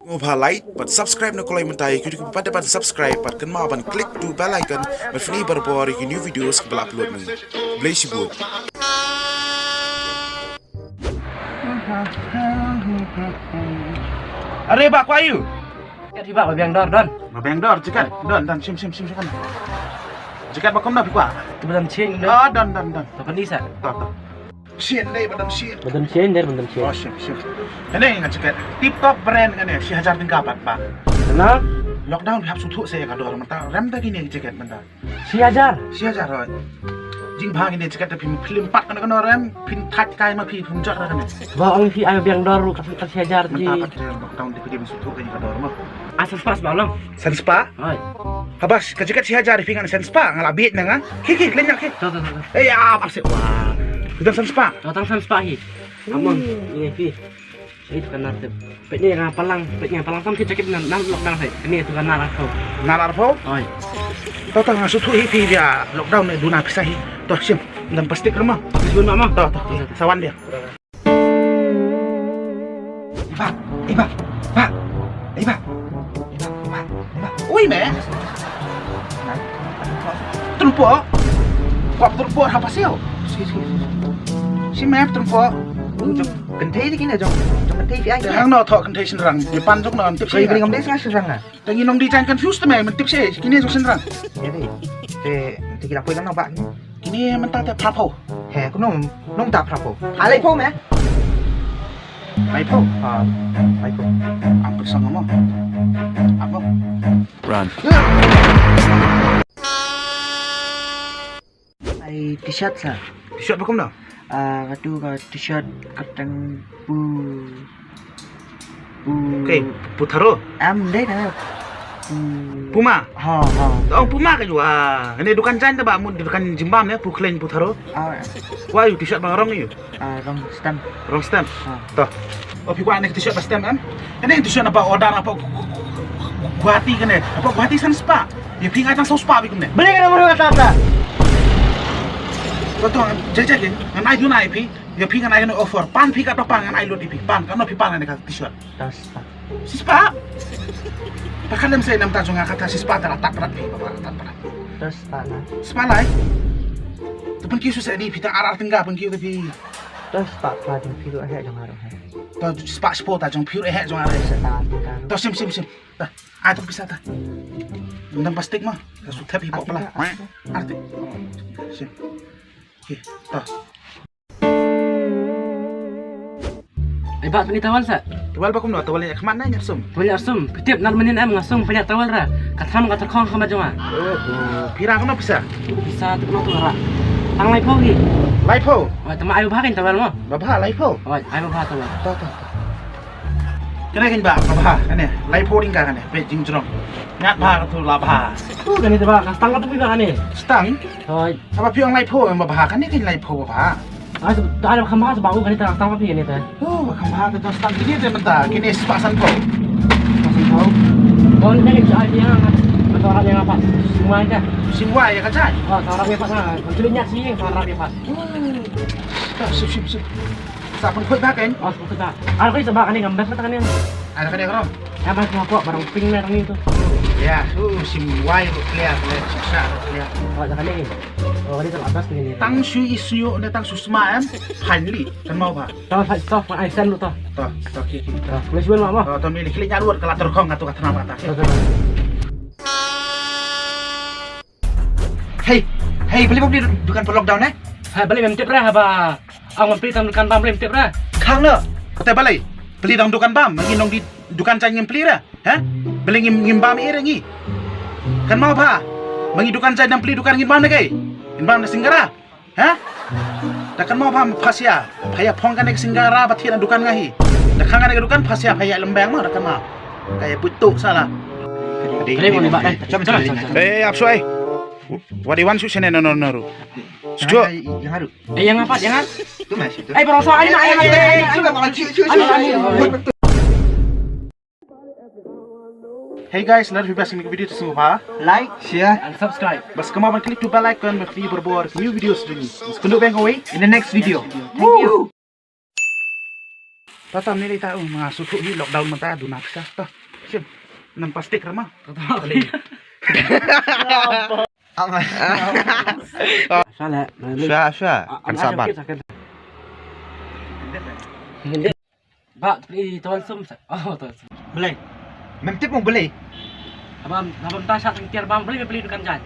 Mobile like, but subscribe na kolay mentai. Kudu pada subscribe, but kan ban klik tu bell icon. Berfini berbor new videos kebal upload ni. Bless you both. Are ba ko ayu? Ya di ba biang dor don. Mabeng dor jekat don dan sim kan. Jekat ba kom na pikwa. Bedam chen don. Oh don. To kan disa. To. Sien dai badam sien. Bedam chen der bedam chen. Oh sim. Ini ngan jekat tip top brand kan ya, si hajar tinggal pak. Kenal? Lockdown hab sutu saya ka dor mata. Ram ta gini jekat mata. Si hajar. Oi. Jing bhang ini jekat tapi film pat kan ram pin that kai ma phi phum jot ra kan. Ba ang fi ayo biang dor ka si hajar ji. Mata pat lockdown di dia sutu ka dor ma. Asal pas balong. Sen spa? Oi. Habas ka jekat si hajar pingan sen spa ngalabit na nga. Ki lenyak ki. To. Eh ya asyik wah. Kita sen spa. Datang san spa hi. Amon ini fi. Itu kan nartib. Petnya yang palang sam kita cakap nan lockdown sai. Ini itu kan nalar kau. Nalar po? Oi. Tahu nggak suatu hivi dia lockdown ni duna pisah hi. Toh sim dan pasti ke rumah. Bisbun mama. Toh sawan dia. Iba. Ui me. Terumpo. Kau terumpo apa sih? Si map terumpo. Cần thế chứ cái này trong cần thế thì anh Hang no thọ kan thai senrang. Depan jok non tip Saya sih. beli ngomong desa serang ah. Tangi nong di jangan confused me men tip sih. Kini jok senrang. Jadi, thì kita punya nama bạn. Kini mentah te prapo. Hè, cũng nông tạp hả cô? Lấy phố mẹ? Mai po. Lấy phố. Ampun sama mo. Apa? Run. Ai t-shirt sa. T-shirt ba kom na? Katu ka t-shirt katang bu. Okay, putaro. Đấy nè. Puma. Ha. Oh Puma ka jua. Ini dukan jain ta ba mun dukan jimbam ya Puklen putaro. Wah, you t-shirt bang rong you. Rong stem. Rong stem. Toh. Oh pi gua nek t-shirt ba stem am. Ini t-shirt apa order apa Guati kan ya? Apa Guati san spa? Ya pi ngatang spa bi kun ne. Beli ka naman kata. Betul, jadi kan ai du nai pi, ya pi kan ai no offer, pan pi ka to pan kan ai lo di pi, pan kan no pi pan ne ka t-shirt. Tas. Sispa. Pakan lem saya nam ta jonga kata sispa ta tak berat pi, bapak tak berat. Tas na. Spa lai. Tu pun kisu saya ni pi ta arar tengah pun kisu pi. Tas pa din pilo he jong aro he. Tu spa sport ta jong pure he jong arar. Sa ta. Tu sim. Dah, ai tu bisa ta. Ndam plastik mah, ka su tapi pok pala. Arti. Sim. Okay, dah. Iba ni tawal sa. Tuwal ba kum no, tuwal ya kemana nya sum? Boleh asum. Petiap nan menin am ngasum banyak tawal ra. Katam kata khong kama joma. Pira kono bisa? Bisa tu no tu ra. Tang lai po hi. Laipo. Oi, tama ayo bahakin tawal mo. Babha laipo. Oi, ayo bah tawal. Toh. Kena kan ba babha kan ya. Laipo ring kan ya. Pe jing jrong. Ngat ba tu la ba. Kan itu ba, kastang ka tu ba kan ni. Stang. Oi. Apa piang laipo babha kan ni kan laipo babha. Ah, ada khamah sebau kan itu kastang ka pi ni ta. Oh, kamha ka stang kini te menta. Kini sepasan po. Masih tahu. Oh, ni ni saya dia ngat. Betul orang yang apa? Semua aja. Simwa ya kacai. Oh, orang yang pas nah. Kulinya sih orang yang pas. Dah sip. Sa pun khoi ba kan? Oh, sudah. Ada kai sebab kan ni gambar kan ni. Ada kan ya rom? Ya pas aku barang pink merah ni tu. Ya, simwa ya clear sisa clear. Oh, jangan ni. Oh, ni terlalu atas ni. Tang shu isu ne tang susma am. Finally, kan mau ba? Tahu soft kan ai sen lu tu. Toh, ki. Boleh cuba mama. Toh milih klik nyaruat kalau terkong atau kata nama tak. Hey, beli dukan per lockdown eh? Ha, balik memtip dah ba. Ang membeli tandukan bam beli memtip dah. Kang ne, kata balik. Beli dang dukan bam, mangi nong di dukan cang ngempli dah. Ha? Beli ngim bam ire ngi. Kan mau apa? Mangi dukan cang dan beli dukan ngim bam kai. Ngim bam na singgara. Ha? Dah kan mau apa pasia. Paya pong kan ek singgara batin dukan ngahi. Dah kang kan ek dukan pasia paya lembang mah dah kan mau. Kayak butuk salah. Beli mau ni ba. Coba. Apsuai. Wadiwan su sene no. Sujo. Yang haru. Yang apa? Jangan. Tu masih tu. Barang soal ni nak. Sudah makan ciu. Hey guys, nanti bebas ini video tersebut apa? Like, share, And subscribe. Bas kemarin klik tu bell icon, berfri berbuat new videos lagi. Sekunduk bang away. in the next video. Thank you. Tatam nilai tahu masuk di lockdown mata adu naksa. Tah, siap. Nan plastik ramah. Kata beli. Salah. Kan sabar. Hindi. Ba, beli tuan sum. Oh, tuan sum. Belai. Memtip mau belai. Abang tasya ng tiar bang beli dukan jan.